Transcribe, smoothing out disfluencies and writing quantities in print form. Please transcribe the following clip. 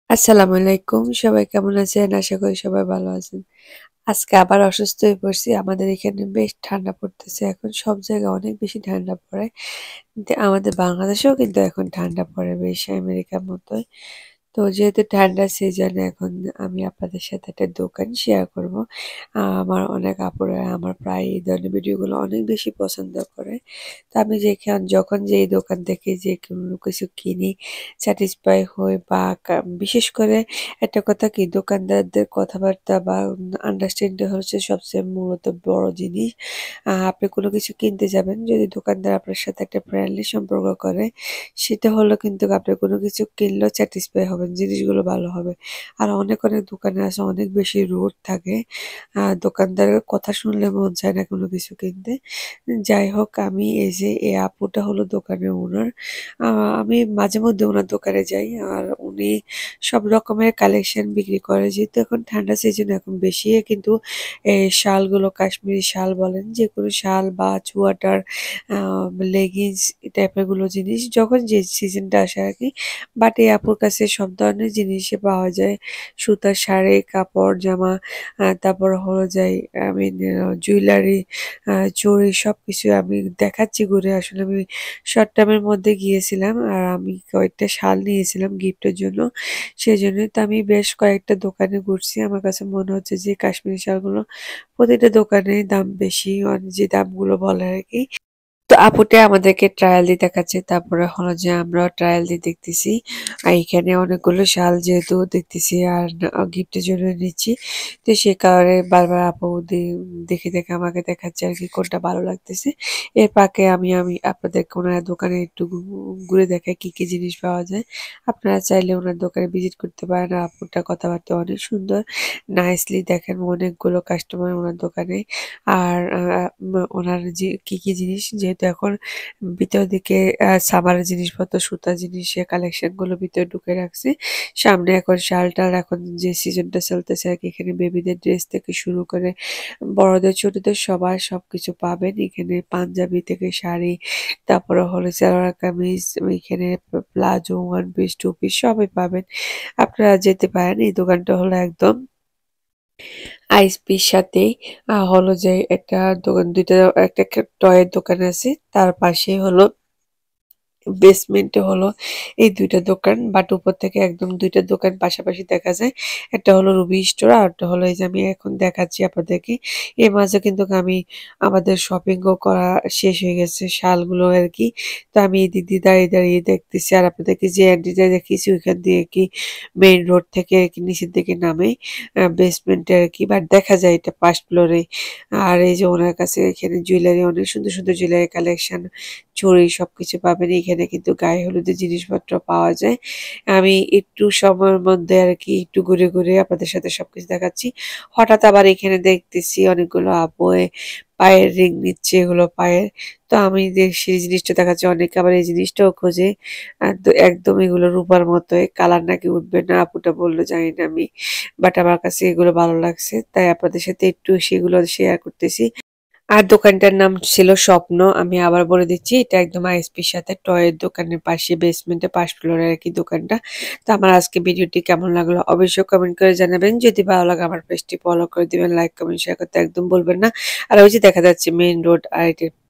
আসসালামু আলাইকুম। সবাই কেমন আছেন? আশা করি সবাই ভালো আছেন। আজকে আবার অসুস্থ হয়ে পড়ছি। আমাদের এখানে বেশ ঠান্ডা পড়তেছে এখন। সব জায়গায় অনেক বেশি ঠান্ডা পড়ে। আমাদের বাংলাদেশেও কিন্তু এখন ঠান্ডা পড়ে বেশ আমেরিকার মতোই। তো যেহেতু ঠান্ডার সিজনে এখন আমি আপনাদের সাথে একটা দোকান শেয়ার করব। আমার অনেক আপুরা আমার প্রায় এই ধরনের ভিডিওগুলো অনেক বেশি পছন্দ করে। তো আমি যখন যেই দোকান থেকে যে কোনো কিছু কিনি স্যাটিসফাই হই বা বিশেষ করে একটা কথা কি দোকানদারদের কথাবার্তা বা আন্ডারস্ট্যান্ডিং হচ্ছে সবচেয়ে মূলত বড় জিনিস। আপনি কোনো কিছু কিনতে যাবেন যদি দোকানদার আপনার সাথে একটা ফ্রেন্ডলি সম্পর্ক করে সেটা হলো কিন্তু আপনি কোনো কিছু কিনলেও স্যাটিসফাই হবেন, জিনিসগুলো ভালো হবে। আর অনেক দোকানে আছে অনেক বেশি রুড থাকে। দোকানদারের কথা শুনলে মন চায় না কোনো কিছু কিনতে। যাই হোক আমি এই যে এই আপুটা হলো দোকানের ওনার। আ আমি মাঝে মধ্যে উনার দোকানে যাই। আর উনি সব রকমের কালেকশন বিক্রি করে। যেহেতু এখন ঠান্ডা সিজন এখন বেশি কিন্তু এই শালগুলো কাশ্মীরি শাল বলেন, যেকোনো শাল বা সোয়েটার, আ লেগিংস এই টাইপের গুলো জিনিস যখন যে সিজনটা আসে আরকি। বাট এই আপুর কাছে সব ধরনের জিনিসই পাওয়া যায়। সুতার শাড়ি, কাপড়, জামা, তারপর হলো যাই জুয়েলারি, চুড়ি সবকিছু আমি দেখাচ্ছি ঘুরে। আসলে আমি শর্ট টার্মের মধ্যে গিয়েছিলাম। আর আমি কয়েকটা শাল নিয়েছিলাম গিফটের জন্য। সেজন্যই তো আমি বেশ কয়েকটা দোকানে ঘুরছি। আমার কাছে মনে হচ্ছে যে কাশ্মীরি শালগুলো প্রতিটা দোকানেই দাম বেশি। যে দামগুলো বলে আরকি। তো আপুটা আমাদেরকে ট্রায়াল দিয়ে দেখাচ্ছে। তারপরে হলো যে আমরাও ট্রায়াল দিয়ে দেখতেছি। আর এখানে অনেকগুলো শাল যেহেতু দেখতেছি আর গিফটের জন্য নিচ্ছি। তো সে কারণে বারবার আপু দেখে আমাকে দেখাচ্ছে আরকি কোনটা ভালো লাগতেছে। এর ফাঁকে আমি আপনাদেরকে ওনার দোকানে একটু ঘুরে দেখাই কি জিনিস পাওয়া যায়। আপনারা চাইলে ওনার দোকানে ভিজিট করতে পারেন। আর আপুটার কথাবার্তা অনেক সুন্দর। নাইসলি দেখেন অনেকগুলো কাস্টমার ওনার দোকানে। আর ওনার যে কি জিনিস যেহেতু এখন ভিতর দিকে সামারের জিনিসপত্র, সুতার জিনিসের কালেকশন গুলো ভিতরে ঢুকে রাখছে। সামনে এখন শাল-টাল এখন যে সিজনটা চলতেছে আরকি এখানে বেবিদের ড্রেস থেকে শুরু করে বড়দের ছোটদের সবার সবকিছু পাবেন। এখানে পাঞ্জাবি থেকে শাড়ি, তারপরে হলো সালোয়ার কামিজ, এখানে palazzo, one piece, two piece সবই পাবেন। আপনারা যেতে পারেন। এই দোকানটা হলো একদম আইএসপির সাথেই হলো যে একটা দোকান ২ টা একটা টয়ের দোকান আছে। তার পাশেই হলো বেসমেন্টে হলো এই ২ টা দোকান। বাট উপর থেকে একদম ২ টা দোকান পাশাপাশি দেখা যায়। একটা হলো রুবি স্টোর আরেকটা হলো এই যে আমি এখন দেখাচ্ছি আপনাদেরকে। এর মাঝে কিন্তু আমি আমাদের শপিংও করা শেষ হয়ে গেছে শালগুলো আরকি। তো আমি এদিক দিয়ে দাঁড়িয়ে দেখতেছি আর আপনাদেরকে যে অ্যান্টিটা দেখিয়েছি ওইখান দিয়ে কি মেইন রোড থেকে নিচের দিকে নামে বেসমেন্টে আরকি। বাট দেখা যায় এটা ফার্স্ট ফ্লোরে। আর এই যে ওনার কাছে এখানে জুয়েলারি অনেক সুন্দর জুয়েলারি কালেকশন, চুড়ি সবকিছু পাবেন। এখানে কিন্তু গায়ে হলুদের জিনিসপত্র পাওয়া যায়। আমি একটু সময়ের মধ্যে আরকি একটু ঘুরে আপনাদের সাথে সবকিছু দেখাচ্ছি। হঠাৎ আবার এখানে দেখতেছি অনেকগুলো আপু পায়ের রিং নিচ্ছে এগুলো পায়ের। তো আমি সেই জিনিসটা দেখাচ্ছি। অনেকে আবার এই জিনিসটাও খোঁজে। তো একদম এগুলো রূপার মতোই। কালার নাকি উঠবে না আপুটা বলল জানি না আমি। বাট আমার কাছে এগুলো ভালো লাগছে। তাই আপনাদের সাথে একটু সেগুলো শেয়ার করতেছি। আর দোকানটার নাম ছিল স্বপ্ন। আমি আবার বলে দিচ্ছি এটা একদম আইএসপির সাথে টয়ের দোকানের পাশে বেসমেন্টে ৫ ফ্লোরে আরকি দোকানটা। তো আমার আজকে ভিডিওটি কেমন লাগলো অবশ্যই কমেন্ট করে জানাবেন। যদি ভালো লাগে আমার পেজটি ফলো করে দিবেন, লাইক, কমেন্ট, শেয়ার করতে একদম ভুলবেন না। আর ওই যে দেখা যাচ্ছে মেইন রোড আর এটির